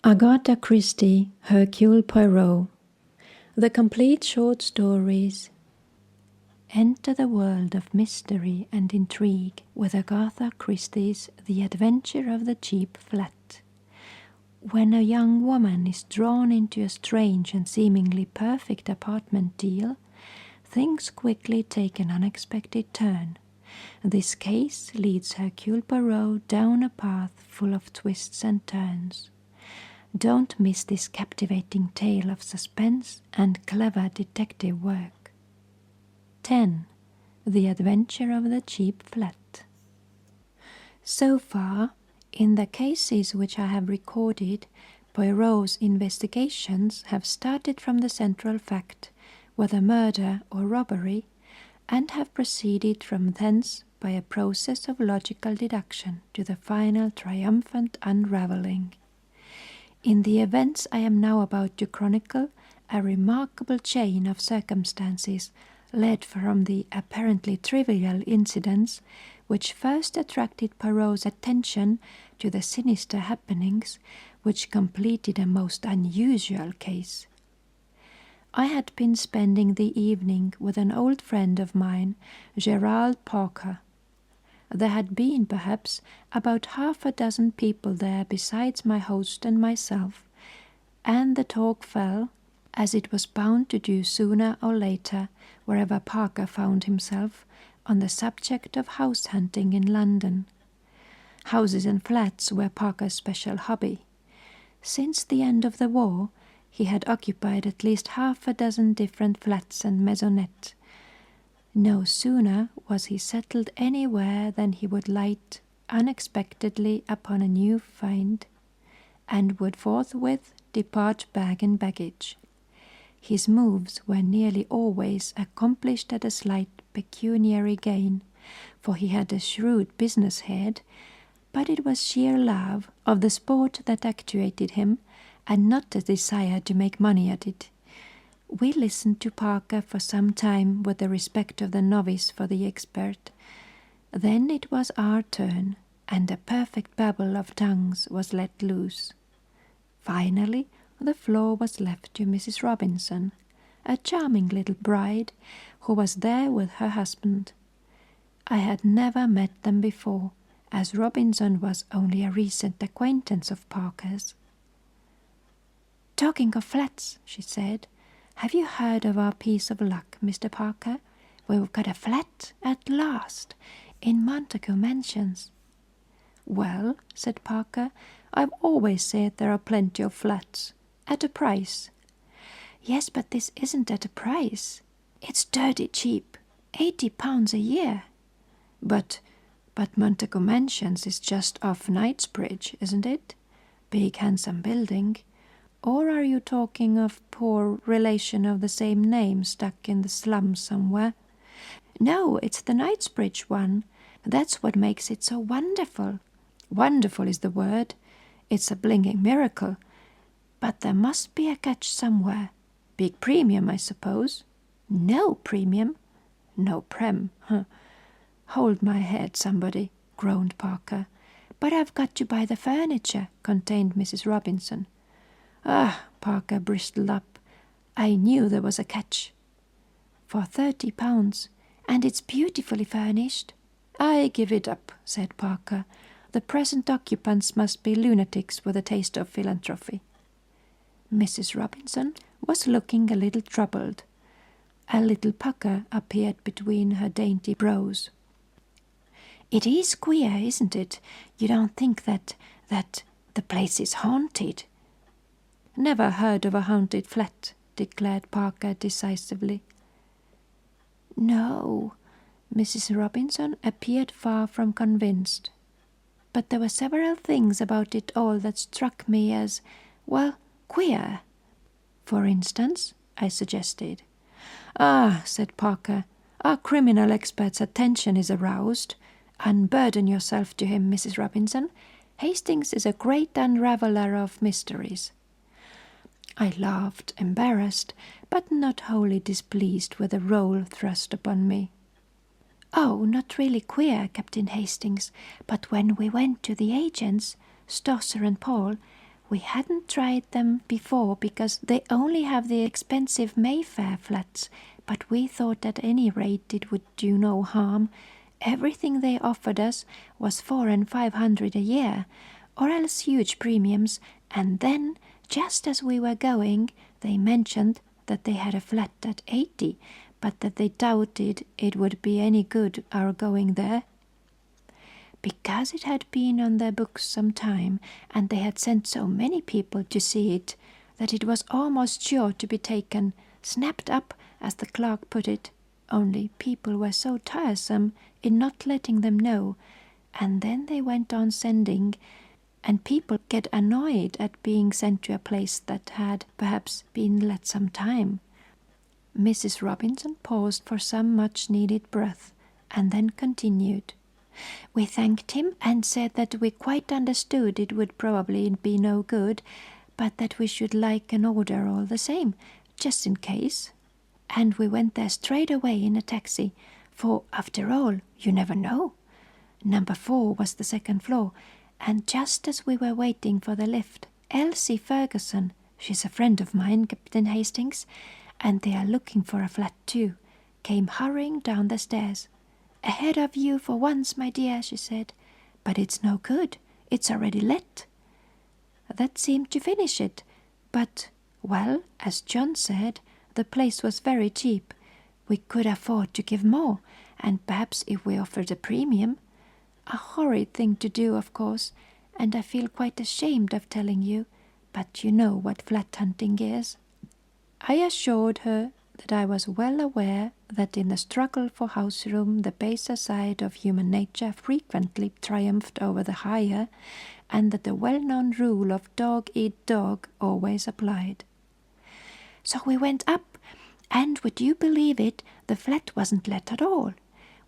Agatha Christie, Hercule Poirot. The complete short stories. Enter the world of mystery and intrigue with Agatha Christie's The Adventure of the Cheap Flat. When a young woman is drawn into a strange and seemingly perfect apartment deal, things quickly take an unexpected turn. This case leads Hercule Poirot down a path full of twists and turns. Don't miss this captivating tale of suspense and clever detective work. 10. The Adventure of the Cheap Flat. So far, in the cases which I have recorded, Poirot's investigations have started from the central fact, whether murder or robbery, and have proceeded from thence by a process of logical deduction to the final triumphant unravelling. In the events I am now about to chronicle, a remarkable chain of circumstances led from the apparently trivial incidents which first attracted Poirot's attention to the sinister happenings which completed a most unusual case. I had been spending the evening with an old friend of mine, Gerald Parker. There had been, perhaps, about half a dozen people there besides my host and myself, and the talk fell, as it was bound to do sooner or later, wherever Parker found himself, on the subject of house hunting in London. Houses and flats were Parker's special hobby. Since the end of the war, he had occupied at least half a dozen different flats and maisonettes. No sooner was he settled anywhere than he would light unexpectedly upon a new find, and would forthwith depart bag and baggage. His moves were nearly always accomplished at a slight pecuniary gain, for he had a shrewd business head, but it was sheer love of the sport that actuated him, and not a desire to make money at it. We listened to Parker for some time with the respect of the novice for the expert. Then it was our turn, and a perfect babel of tongues was let loose. Finally, the floor was left to Mrs. Robinson, a charming little bride, who was there with her husband. I had never met them before, as Robinson was only a recent acquaintance of Parker's. "Talking of flats," she said, "have you heard of our piece of luck, Mr. Parker? We've got a flat at last in Montague Mansions." "Well," said Parker, "I've always said there are plenty of flats. At a price." "Yes, but this isn't at a price. It's dirty cheap. £80 a year." But Montague Mansions is just off Knightsbridge, isn't it? Big handsome building. Or are you talking of poor relation of the same name stuck in the slums somewhere? "No, it's the Knightsbridge one. That's what makes it so wonderful." "Wonderful is the word. It's a blinging miracle. But there must be a catch somewhere. Big premium, I suppose." "No premium." "No prem, huh? Hold my head, somebody," groaned Parker. "But I've got to buy the furniture," contained Mrs. Robinson. "Ah," Parker bristled up, "I knew there was a catch." "For £30, and it's beautifully furnished." "I give it up," said Parker. "The present occupants must be lunatics with a taste of philanthropy." Mrs. Robinson was looking a little troubled. A little pucker appeared between her dainty brows. "It is queer, isn't it? You don't think that the place is haunted?" "Never heard of a haunted flat," declared Parker decisively. "No," Mrs. Robinson appeared far from convinced. "But there were several things about it all that struck me as, well, queer." "For instance?" I suggested. "Ah," said Parker, "our criminal expert's attention is aroused. Unburden yourself to him, Mrs. Robinson. Hastings is a great unraveller of mysteries." I laughed, embarrassed, but not wholly displeased with the role thrust upon me. "Oh, not really queer, Captain Hastings, but when we went to the agents, Stosser and Paul, We hadn't tried them before because they only have the expensive Mayfair flats, but we thought at any rate it would do no harm. Everything they offered us was $400 and $500 a year, or else huge premiums, and then, just as we were going, they mentioned that they had a flat at 80, but that they doubted it would be any good our going there. Because it had been on their books some time, and they had sent so many people to see it, that it was almost sure to be taken, snapped up, as the clerk put it, only people were so tiresome in not letting them know, and then they went on sending, and people get annoyed at being sent to a place that had perhaps been let some time. Mrs. Robinson paused for some much-needed breath, and then continued. We thanked him and said that we quite understood it would probably be no good, but that we should like an order all the same, just in case. And we went there straight away in a taxi, for, after all, you never know. Number 4 was the second floor, and just as we were waiting for the lift, Elsie Ferguson, she's a friend of mine, Captain Hastings, and they are looking for a flat too, came hurrying down the stairs. Ahead of you for once, my dear, she said, but it's no good, it's already let. That seemed to finish it, but, well, as John said, the place was very cheap. We could afford to give more, and perhaps if we offered a premium. A horrid thing to do, of course, and I feel quite ashamed of telling you, but you know what flat hunting is. I assured her that I was well aware that in the struggle for house room the baser side of human nature frequently triumphed over the higher, and that the well-known rule of dog eat dog always applied. So we went up, and would you believe it, the flat wasn't let at all.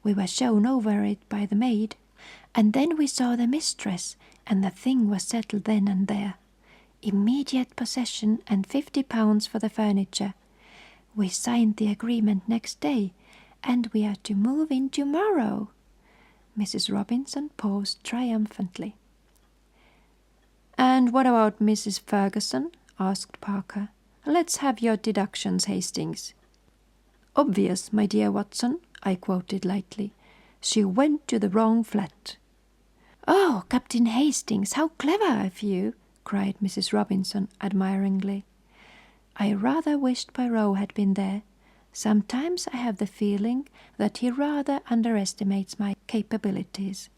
We were shown over it by the maid, and then we saw the mistress, and the thing was settled then and there. Immediate possession and £50 for the furniture. We signed the agreement next day, and we are to move in tomorrow. Mrs. Robinson paused triumphantly. And what about Mrs. Ferguson? Asked Parker. Let's have your deductions, Hastings. Obvious, my dear Watson, I quoted lightly. She went to the wrong flat. Oh, Captain Hastings, how clever of you, cried Mrs. Robinson admiringly. I rather wished Poirot had been there. Sometimes I have the feeling that he rather underestimates my capabilities.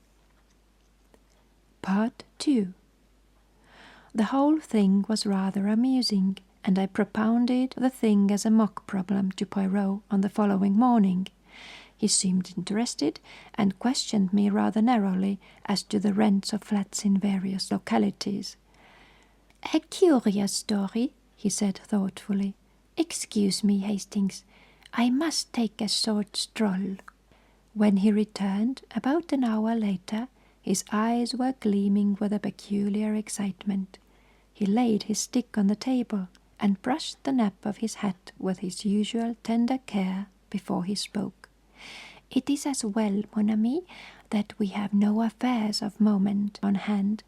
Part 2. The whole thing was rather amusing, and I propounded the thing as a mock problem to Poirot on the following morning. He seemed interested and questioned me rather narrowly as to the rents of flats in various localities. A curious story, he said thoughtfully. Excuse me, Hastings, I must take a short stroll. When he returned, about an hour later, his eyes were gleaming with a peculiar excitement. He laid his stick on the table and brushed the nap of his hat with his usual tender care before he spoke. It is as well, mon ami, that we have no affairs of moment on hand.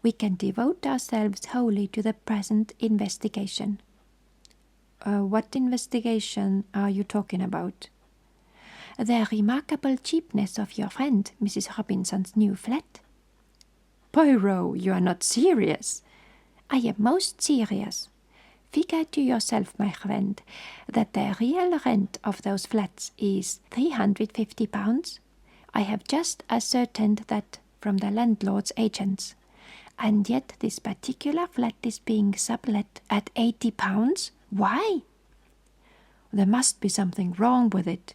We can devote ourselves wholly to the present investigation. What investigation are you talking about? The remarkable cheapness of your friend, Mrs. Robinson's new flat. Poirot, you are not serious. I am most serious. Figure to yourself, my friend, that the real rent of those flats is £350. I have just ascertained that from the landlord's agents. And yet this particular flat is being sublet at £80. Why? There must be something wrong with it.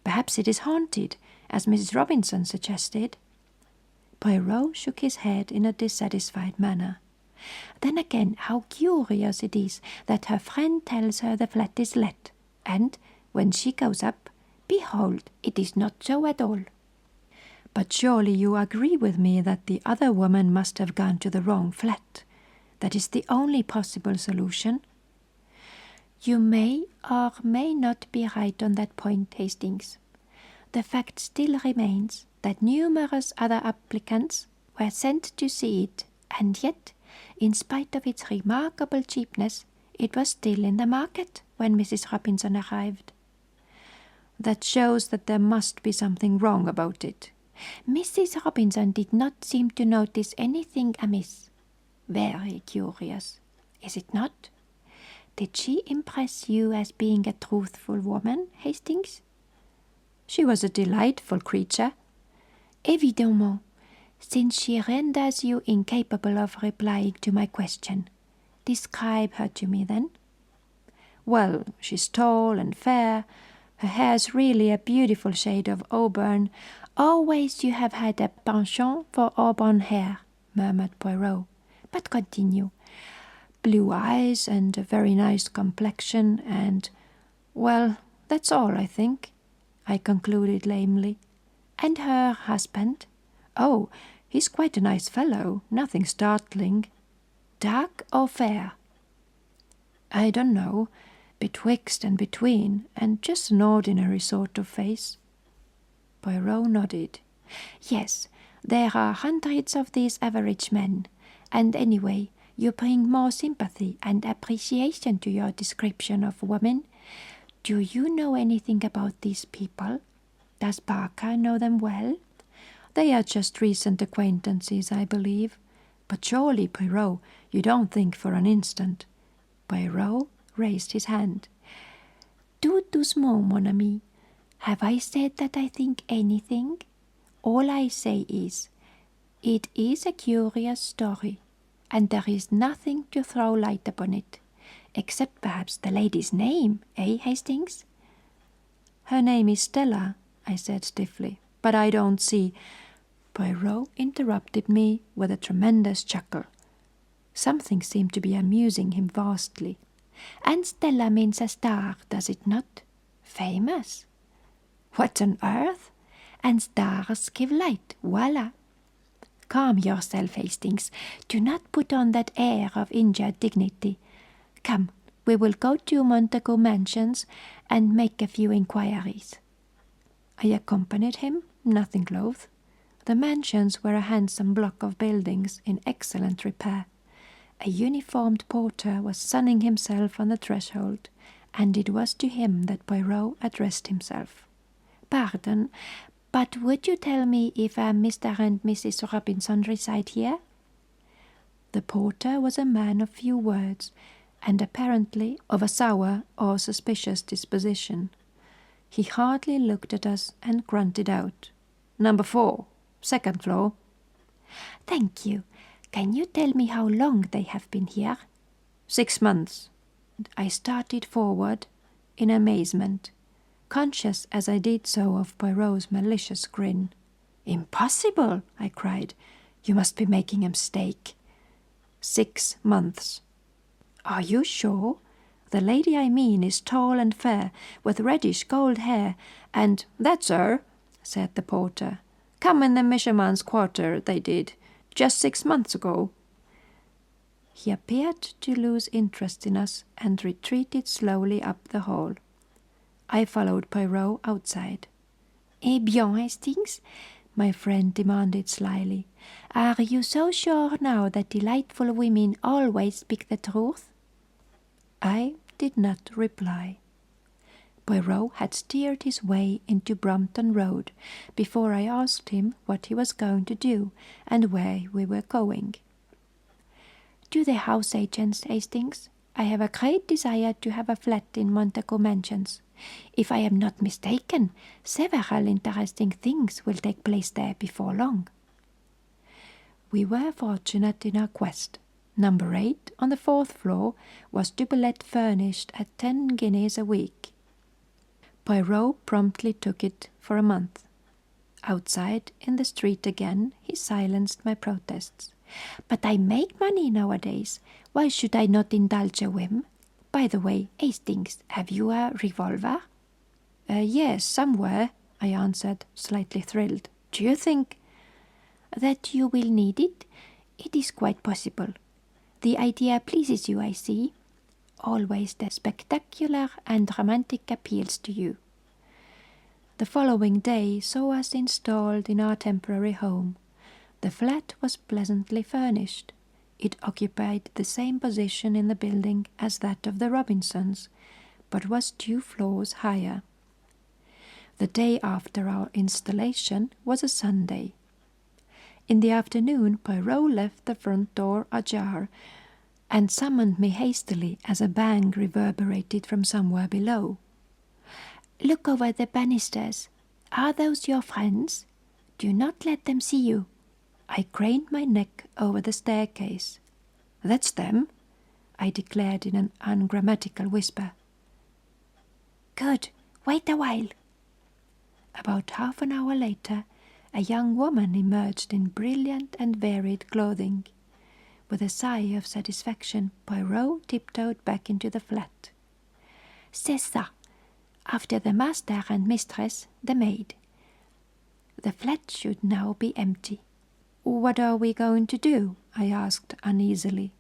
Perhaps it is haunted, as Mrs. Robinson suggested. Poirot shook his head in a dissatisfied manner. Then again, how curious it is that her friend tells her the flat is let, and, when she goes up, behold, it is not so at all. But surely you agree with me that the other woman must have gone to the wrong flat. That is the only possible solution. You may or may not be right on that point, Hastings. The fact still remains that numerous other applicants were sent to see it, and yet In spite of its remarkable cheapness, it was still in the market when Mrs. Robinson arrived. That shows that there must be something wrong about it. Mrs. Robinson did not seem to notice anything amiss. Very curious, is it not? Did she impress you as being a truthful woman, Hastings? She was a delightful creature. Évidemment, since she renders you incapable of replying to my question. Describe her to me, then. Well, she's tall and fair. Her hair's really a beautiful shade of auburn. Always you have had a penchant for auburn hair, murmured Poirot. But continue. Blue eyes and a very nice complexion and, well, that's all, I think, I concluded lamely. And her husband? Oh, he's quite a nice fellow, nothing startling. Dark or fair? I don't know, betwixt and between, and just an ordinary sort of face. Poirot nodded. Yes, there are hundreds of these average men, and anyway, you bring more sympathy and appreciation to your description of women. Do you know anything about these people? Does Parker know them well? They are just recent acquaintances, I believe. But surely, Poirot, you don't think for an instant. Poirot raised his hand. Tout doucement, mon ami. Have I said that I think anything? All I say is, it is a curious story, and there is nothing to throw light upon it, except perhaps the lady's name, eh, Hastings? Her name is Stella, I said stiffly, but I don't see. Poirot interrupted me with a tremendous chuckle. Something seemed to be amusing him vastly. And Stella means a star, does it not? Famous? What on earth? And stars give light, voila. Calm yourself, Hastings. Do not put on that air of injured dignity. Come, we will go to Montagu Mansions and make a few inquiries. I accompanied him, nothing loath. The mansions were a handsome block of buildings in excellent repair. A uniformed porter was sunning himself on the threshold, and it was to him that Poirot addressed himself. Pardon, but would you tell me if Mr. and Mrs. Robinson reside here? The porter was a man of few words, and apparently of a sour or suspicious disposition. He hardly looked at us and grunted out, "Number 4, second floor." "Thank you. Can you tell me how long they have been here?" 6 months. I started forward in amazement, conscious as I did so of Poirot's malicious grin. "Impossible!" I cried. "You must be making a mistake." 6 months. "Are you sure? The lady I mean is tall and fair, with reddish gold hair, and—" "That's her," said the porter. "Come in the Misherman's quarter, they did, just 6 months ago." He appeared to lose interest in us and retreated slowly up the hall. I followed Poirot outside. "Eh bien, Hastings?" my friend demanded slyly. "Are you so sure now that delightful women always speak the truth?" I did not reply. Poirot had steered his way into Brompton Road before I asked him what he was going to do and where we were going. "To the house agents, Hastings. I have a great desire to have a flat in Montagu Mansions. If I am not mistaken, several interesting things will take place there before long." We were fortunate in our quest. Number 8 on the 4th floor was to be let furnished at 10 guineas a week. Poirot promptly took it for a month. Outside, in the street again, he silenced my protests. "But I make money nowadays. Why should I not indulge a whim? By the way, Hastings, have you a revolver?" Yes, somewhere," I answered, slightly thrilled. "Do you think—" "That you will need it? It is quite possible. The idea pleases you, I see. Always the spectacular and romantic appeals to you." The following day saw us installed in our temporary home. The flat was pleasantly furnished. It occupied the same position in the building as that of the Robinsons, but was 2 floors higher. The day after our installation was a Sunday. In the afternoon, Poirot left the front door ajar and summoned me hastily as a bang reverberated from somewhere below. "Look over the banisters. Are those your friends? Do not let them see you." I craned my neck over the staircase. "That's them," I declared in an ungrammatical whisper. "Good. Wait a while." About half an hour later, a young woman emerged in brilliant and varied clothing. With a sigh of satisfaction, Poirot tiptoed back into the flat. "C'est ça. After the master and mistress, the maid." The flat should now be empty. "What are we going to do?" I asked uneasily.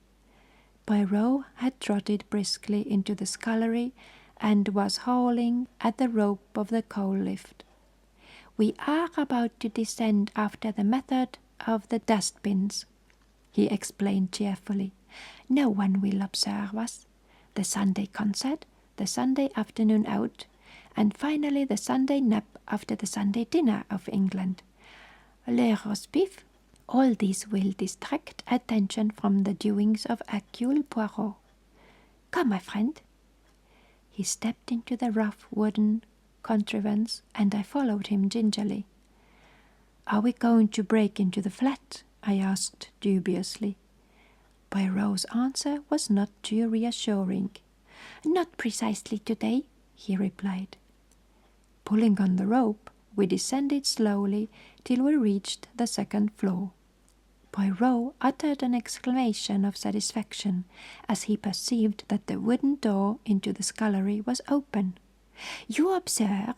Poirot had trotted briskly into the scullery and was hauling at the rope of the coal lift. "We are about to descend after the method of the dustbins," he explained cheerfully. "No one will observe us. The Sunday concert, the Sunday afternoon out, and finally the Sunday nap after the Sunday dinner of England. Le roast beef, all these will distract attention from the doings of Hercule Poirot. Come, my friend." He stepped into the rough wooden contrivance, and I followed him gingerly. "Are we going to break into the flat?" I asked dubiously. Poirot's answer was not too reassuring. "Not precisely today," he replied. Pulling on the rope, we descended slowly till we reached the 2nd floor. Poirot uttered an exclamation of satisfaction as he perceived that the wooden door into the scullery was open. "You observe,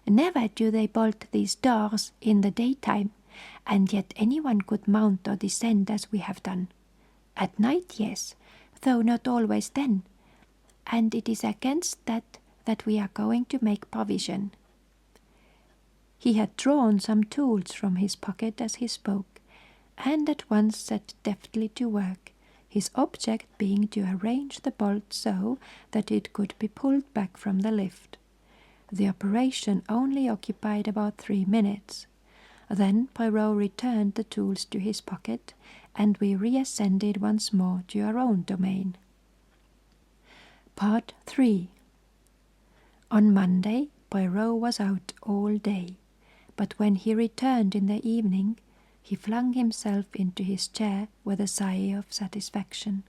never do they bolt these doors in the daytime, and yet anyone could mount or descend as we have done. At night, yes, though not always then, and it is against that we are going to make provision." He had drawn some tools from his pocket as he spoke, and at once set deftly to work, his object being to arrange the bolt so that it could be pulled back from the lift. The operation only occupied about 3 minutes. Then Poirot returned the tools to his pocket, and we reascended once more to our own domain. Part 3. On Monday, Poirot was out all day, but when he returned in the evening, he flung himself into his chair with a sigh of satisfaction.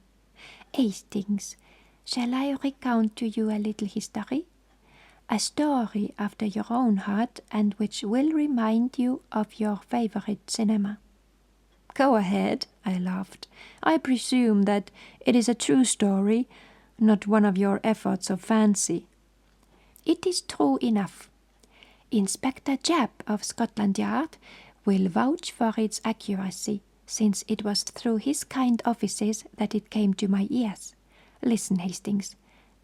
"Hastings, shall I recount to you a little history? A story after your own heart, and which will remind you of your favorite cinema." "Go ahead," I laughed. "I presume that it is a true story, not one of your efforts of fancy." "It is true enough. Inspector Japp of Scotland Yard will vouch for its accuracy, since it was through his kind offices that it came to my ears. Listen, Hastings.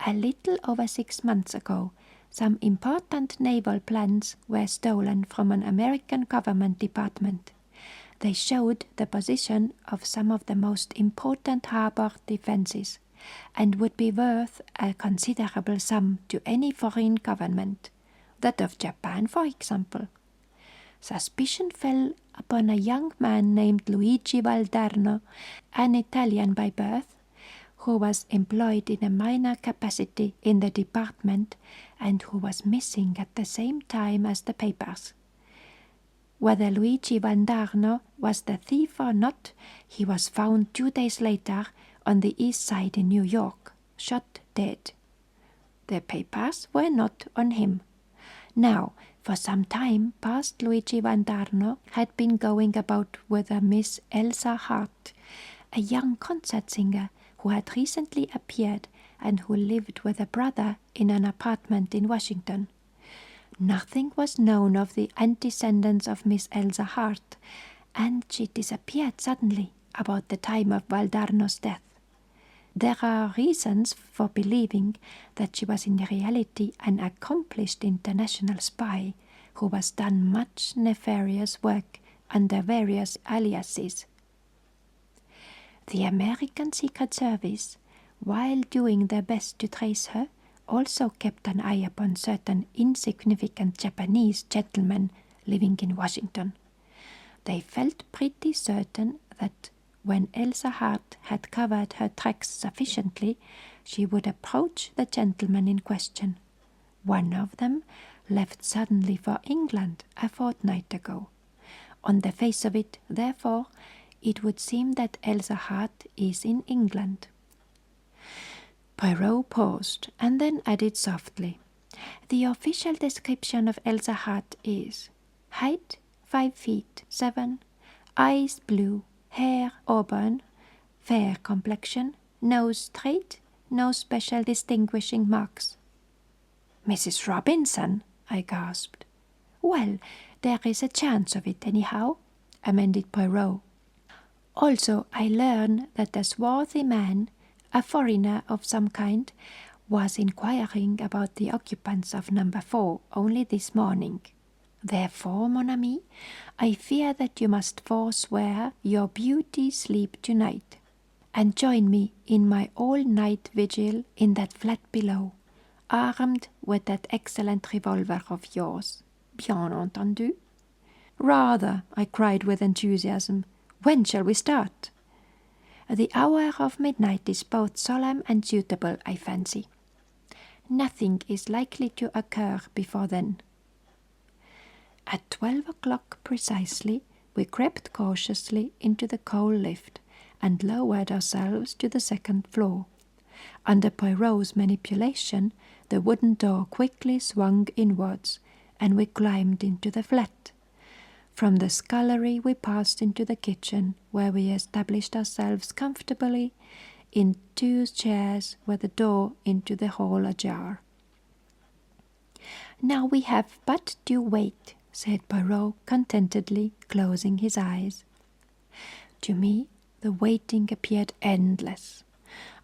A little over 6 months ago, some important naval plans were stolen from an American government department. They showed the position of some of the most important harbor defenses, and would be worth a considerable sum to any foreign government, that of Japan, for example. Suspicion fell upon a young man named Luigi Valdarno, an Italian by birth, who was employed in a minor capacity in the department and who was missing at the same time as the papers. Whether Luigi Valdarno was the thief or not, he was found 2 days later on the east side in New York, shot dead. The papers were not on him. Now, for some time past, Luigi Valdarno had been going about with a Miss Elsa Hart, a young concert singer who had recently appeared and who lived with a brother in an apartment in Washington. Nothing was known of the antecedents of Miss Elsa Hart, and she disappeared suddenly about the time of Valdarno's death. There are reasons for believing that she was in reality an accomplished international spy who was done much nefarious work under various aliases. The American Secret Service, while doing their best to trace her, also kept an eye upon certain insignificant Japanese gentlemen living in Washington. They felt pretty certain that when Elsa Hart had covered her tracks sufficiently, she would approach the gentleman in question. One of them left suddenly for England a fortnight ago. On the face of it, therefore, it would seem that Elsa Hart is in England. Poirot paused and then added softly, "The official description of Elsa Hart is height 5 feet 7, eyes blue, hair auburn, fair complexion, nose straight, no special distinguishing marks." "Mrs. Robinson," I gasped. "Well, there is a chance of it anyhow," amended Poirot. "Also, I learn that a swarthy man, a foreigner of some kind, was inquiring about the occupants of number 4 only this morning. Therefore, mon ami, I fear that you must forswear your beauty sleep tonight, and join me in my all-night vigil in that flat below, armed with that excellent revolver of yours. Bien entendu?" "Rather," I cried with enthusiasm. "When shall we start?" "The hour of midnight is both solemn and suitable, I fancy. Nothing is likely to occur before then." At 12 o'clock precisely, we crept cautiously into the coal lift and lowered ourselves to the second floor. Under Poirot's manipulation, the wooden door quickly swung inwards, and we climbed into the flat. From the scullery we passed into the kitchen, where we established ourselves comfortably in 2 chairs with the door into the hall ajar. "Now we have but to wait," said Poirot contentedly, closing his eyes. To me, the waiting appeared endless.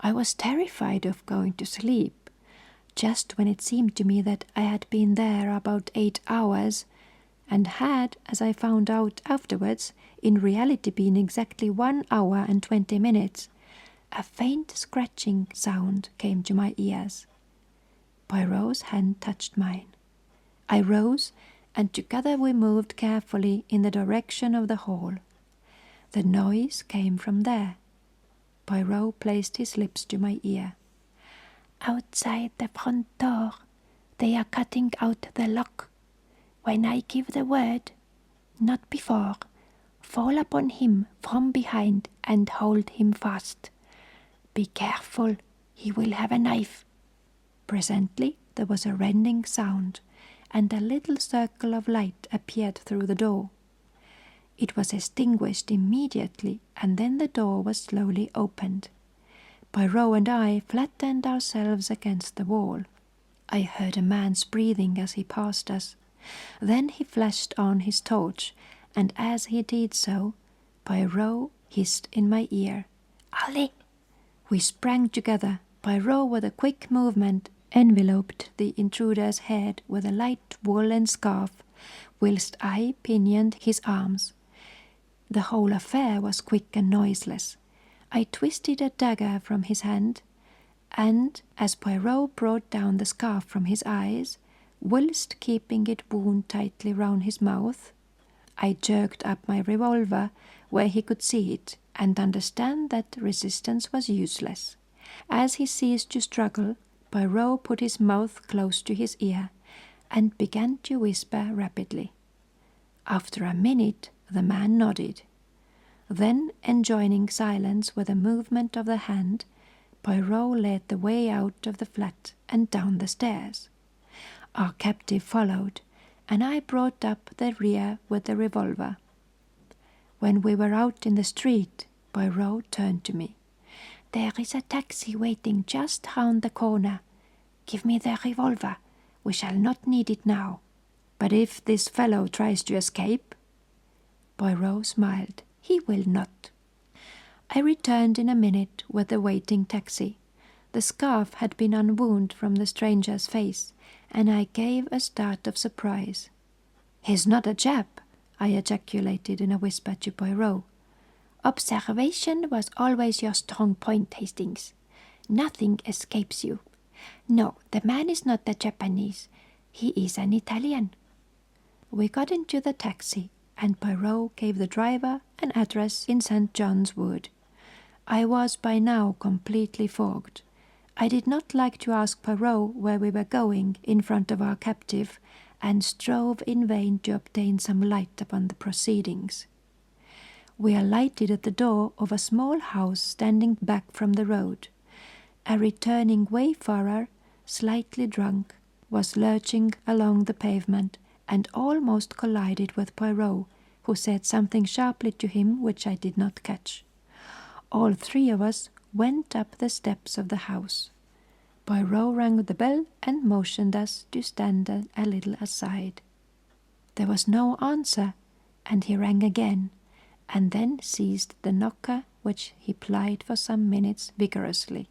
I was terrified of going to sleep. Just when it seemed to me that I had been there about 8 hours, and had, as I found out afterwards, in reality been exactly 1 hour and 20 minutes, a faint scratching sound came to my ears. Poirot's hand touched mine. I rose, and together we moved carefully in the direction of the hall. The noise came from there. Poirot placed his lips to my ear. "Outside the front door, they are cutting out the lock. When I give the word, not before, fall upon him from behind and hold him fast. Be careful, he will have a knife." Presently there was a rending sound, and a little circle of light appeared through the door. It was extinguished immediately, and then the door was slowly opened. Poirot and I flattened ourselves against the wall. I heard a man's breathing as he passed us. Then he flashed on his torch, and as he did so, Poirot hissed in my ear, "Allez!" We sprang together. Poirot, with a quick movement, enveloped the intruder's head with a light woolen scarf, whilst I pinioned his arms. The whole affair was quick and noiseless. I twisted a dagger from his hand, and as Poirot brought down the scarf from his eyes, whilst keeping it wound tightly round his mouth, I jerked up my revolver where he could see it and understand that resistance was useless. As he ceased to struggle, Poirot put his mouth close to his ear and began to whisper rapidly. After a minute, the man nodded. Then, enjoining silence with a movement of the hand, Poirot led the way out of the flat and down the stairs. Our captive followed, and I brought up the rear with the revolver. When we were out in the street, Poirot turned to me. "There is a taxi waiting just round the corner. Give me the revolver. We shall not need it now." "But if this fellow tries to escape?" Poirot smiled. "He will not." I returned in a minute with the waiting taxi. The scarf had been unwound from the stranger's face, and I gave a start of surprise. "He's not a Jap," I ejaculated in a whisper to Poirot. Observation was always your strong point, Hastings. Nothing escapes you. No, the man is not a Japanese. He is an Italian. We got into the taxi, and Poirot gave the driver an address in St. John's Wood. I was by now completely fogged. I did not like to ask Poirot where we were going in front of our captive, and strove in vain to obtain some light upon the proceedings. We alighted at the door of a small house standing back from the road. A returning wayfarer, slightly drunk, was lurching along the pavement and almost collided with Poirot, who said something sharply to him which I did not catch. All three of us went up the steps of the house. Poirot rang the bell and motioned us to stand a little aside. There was no answer, and he rang again, and then seized the knocker, which he plied for some minutes vigorously.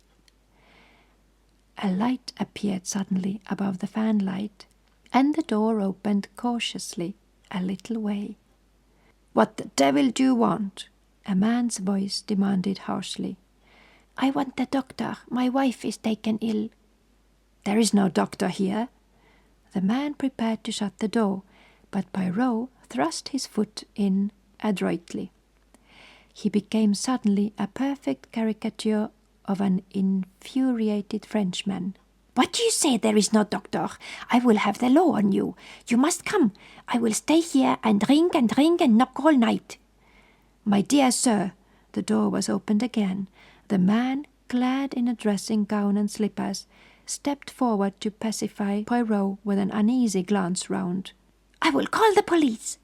A light appeared suddenly above the fanlight, and the door opened cautiously a little way. "What the devil do you want?" a man's voice demanded harshly. "I want the doctor. My wife is taken ill." "There is no doctor here." The man prepared to shut the door, but Poirot thrust his foot in adroitly. He became suddenly a perfect caricature of an infuriated Frenchman. "What do you say there is no doctor? I will have the law on you. You must come. I will stay here and ring and knock all night." "My dear sir," the door was opened again. The man, clad in a dressing gown and slippers, stepped forward to pacify Poirot with an uneasy glance round. "I will call the police."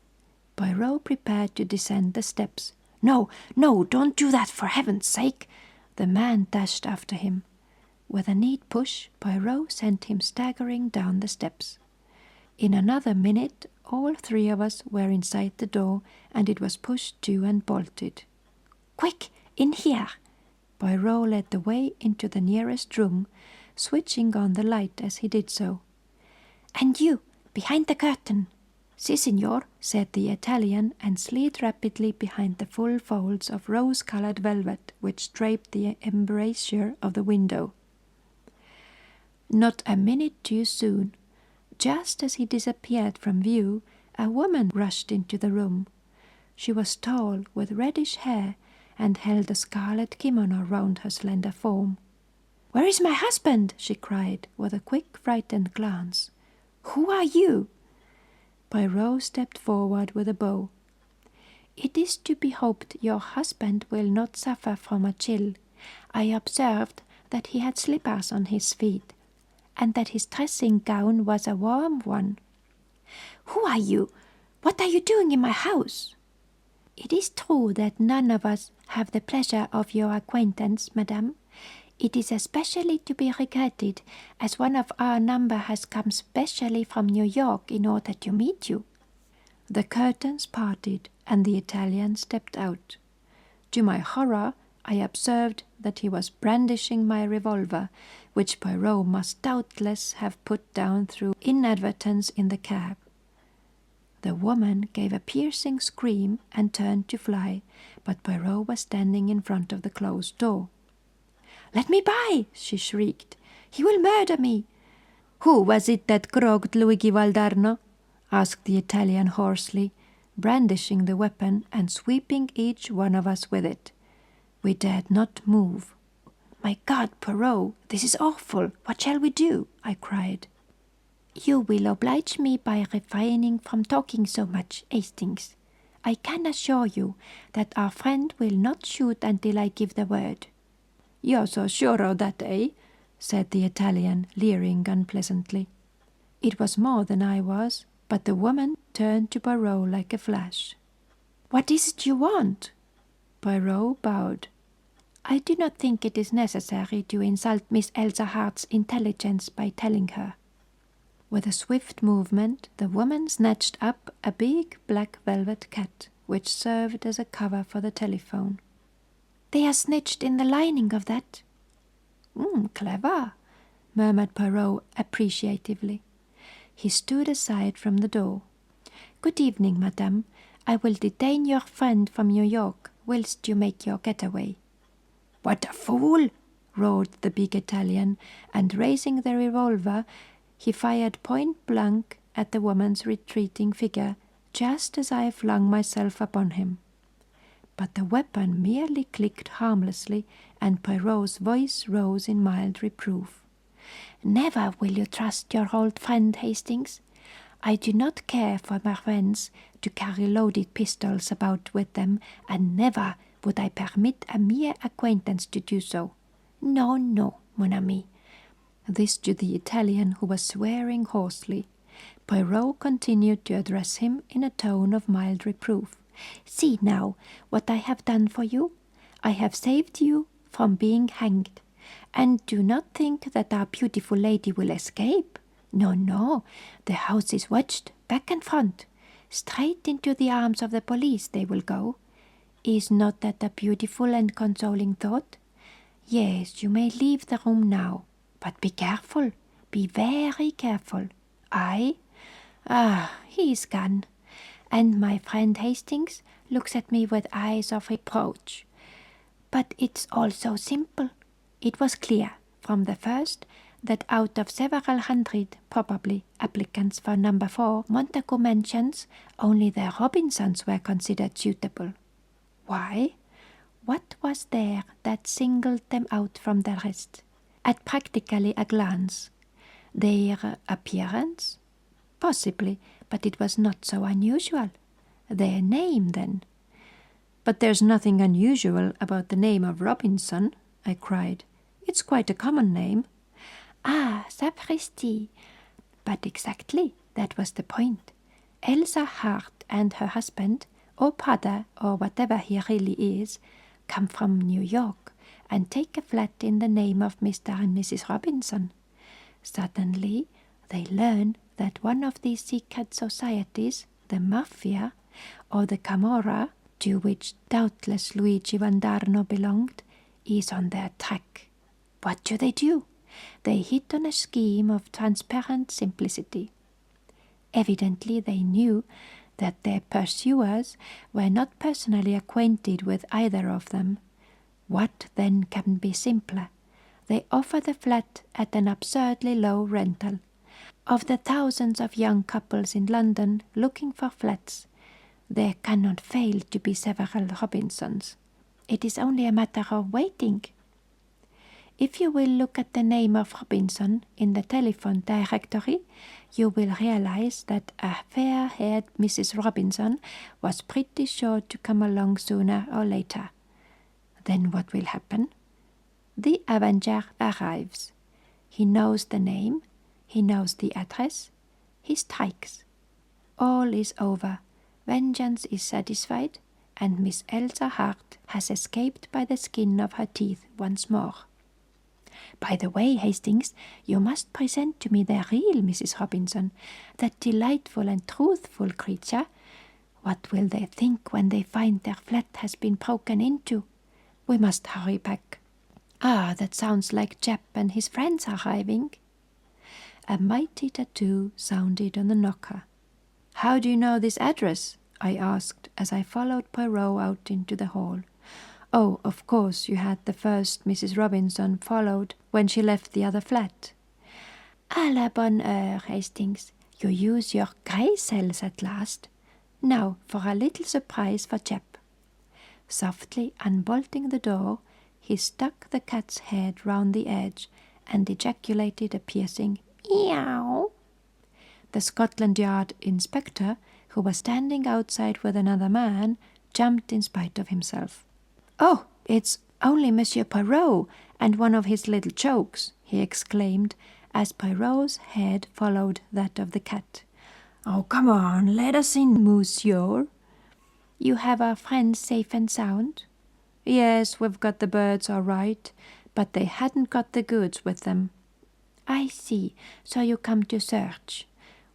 Poirot prepared to descend the steps. No, don't do that, for heaven's sake." The man dashed after him. With a neat push, Poirot sent him staggering down the steps. In another minute, all three of us were inside the door, and it was pushed to and bolted. "Quick, in here!" Poirot led the way into the nearest room, switching on the light as he did so. "And you, behind the curtain." "Si, signor," said the Italian, and slid rapidly behind the full folds of rose-colored velvet which draped the embrasure of the window. Not a minute too soon. Just as he disappeared from view, a woman rushed into the room. She was tall, with reddish hair, and held a scarlet kimono round her slender form. "Where is my husband?" she cried, with a quick, frightened glance. "Who are you?" Poirot stepped forward with a bow. "It is to be hoped your husband will not suffer from a chill. I observed that he had slippers on his feet, and that his dressing gown was a warm one." "Who are you? What are you doing in my house?" "It is true that none of us have the pleasure of your acquaintance, madame. It is especially to be regretted, as one of our number has come specially from New York in order to meet you." The curtains parted, and the Italian stepped out. To my horror, I observed that he was brandishing my revolver, which Poirot must doubtless have put down through inadvertence in the cab. The woman gave a piercing scream and turned to fly, but Poirot was standing in front of the closed door. "Let me by!" she shrieked. "He will murder me!" "Who was it that croaked Luigi Valdarno?" asked the Italian hoarsely, brandishing the weapon and sweeping each one of us with it. We dared not move. "My God, Poirot, this is awful. What shall we do?" I cried. "You will oblige me by refraining from talking so much, Hastings. I can assure you that our friend will not shoot until I give the word." "You're so sure of that, eh?" said the Italian, leering unpleasantly. It was more than I was, but the woman turned to Poirot like a flash. "What is it you want?" Poirot bowed. "I do not think it is necessary to insult Miss Elsa Hart's intelligence by telling her." With a swift movement, the woman snatched up a big black velvet cat, which served as a cover for the telephone. "They are snitched in the lining of that." Clever," murmured Poirot appreciatively. He stood aside from the door. "Good evening, madame. I will detain your friend from New York whilst you make your getaway." "What a fool!" roared the big Italian, and raising the revolver, he fired point blank at the woman's retreating figure, just as I flung myself upon him. But the weapon merely clicked harmlessly, and Poirot's voice rose in mild reproof. "Never will you trust your old friend, Hastings. I do not care for my friends to carry loaded pistols about with them, and never would I permit a mere acquaintance to do so. No, no, mon ami." This to the Italian, who was swearing hoarsely. Poirot continued to address him in a tone of mild reproof. "See now what I have done for you. I have saved you from being hanged. And do not think that our beautiful lady will escape. No, no, the house is watched, back and front. Straight into the arms of the police they will go. Is not that a beautiful and consoling thought? Yes, you may leave the room now, but be careful, be very careful. He is gone, and my friend Hastings looks at me with eyes of reproach. But it's all so simple. It was clear from the first that out of several hundred, probably, applicants for number 4 Montagu Mansions, only the Robinsons were considered suitable. Why? What was there that singled them out from the rest? At practically a glance. Their appearance? Possibly, but it was not so unusual. Their name, then? "But there's nothing unusual about the name of Robinson," I cried. "It's quite a common name." "Ah, sapristi! But exactly, that was the point. Elsa Hart and her husband, or brother, or whatever he really is, come from New York and take a flat in the name of Mr. and Mrs. Robinson. Suddenly, they learn that one of these secret societies, the Mafia, or the Camorra, to which doubtless Luigi Vandarno belonged, is on their track. What do? They hit on a scheme of transparent simplicity. Evidently they knew that their pursuers were not personally acquainted with either of them. What then can be simpler? They offer the flat at an absurdly low rental. Of the thousands of young couples in London looking for flats, there cannot fail to be several Robinsons. It is only a matter of waiting. If you will look at the name of Robinson in the telephone directory, you will realize that a fair-haired Mrs. Robinson was pretty sure to come along sooner or later. Then what will happen? The avenger arrives. He knows the name, he knows the address, he strikes. All is over. Vengeance is satisfied, and Miss Elsa Hart has escaped by the skin of her teeth once more. By the way, Hastings, you must present to me the real Mrs. Robinson, that delightful and truthful creature. What will they think when they find their flat has been broken into? We must hurry back. Ah, that sounds like Jap and his friends arriving. A mighty tattoo sounded on the knocker. "How do you know this address?" I asked as I followed Poirot out into the hall. "Oh, of course you had the first Mrs. Robinson followed when she left the other flat." "À la bonne heure, Hastings. You use your grey cells at last. Now for a little surprise for Jap." Softly unbolting the door, he stuck the cat's head round the edge and ejaculated a piercing "Eow." The Scotland Yard inspector, who was standing outside with another man, jumped in spite of himself. "Oh, it's only Monsieur Poirot and one of his little jokes," he exclaimed, as Poirot's head followed that of the cat. "Oh, come on, let us in, monsieur." "You have our friends safe and sound?" "Yes, we've got the birds all right, but they hadn't got the goods with them." "I see, so you come to search.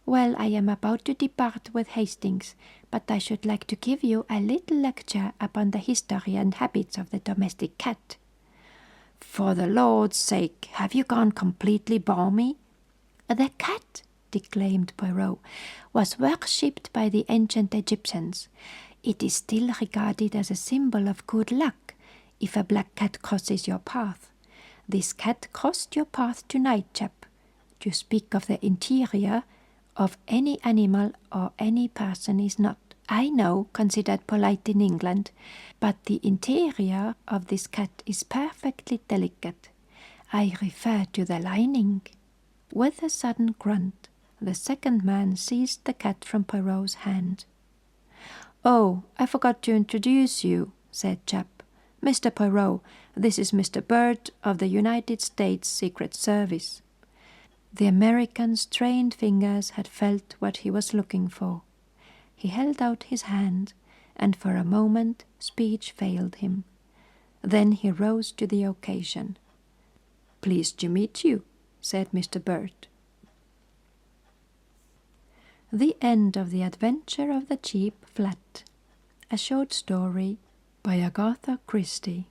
Well, I am about to depart with Hastings, but I should like to give you a little lecture upon the history and habits of the domestic cat." "For the Lord's sake, have you gone completely balmy?" "The cat," declaimed Poirot, "was worshipped by the ancient Egyptians. It is still regarded as a symbol of good luck if a black cat crosses your path. This cat crossed your path tonight, chap. To speak of the interior of any animal or any person is not, I know, considered polite in England, but the interior of this cat is perfectly delicate. I refer to the lining. With a sudden grunt, the second man seized the cat from Poirot's hand. "Oh, I forgot to introduce you," said Chap. "Mr. Poirot, this is Mr. Bird of the United States Secret Service." The American's trained fingers had felt what he was looking for. He held out his hand, and for a moment speech failed him. Then he rose to the occasion. "Pleased to meet you," said Mr. Bird. The End of the Adventure of the Cheap Flat. A short story by Agatha Christie.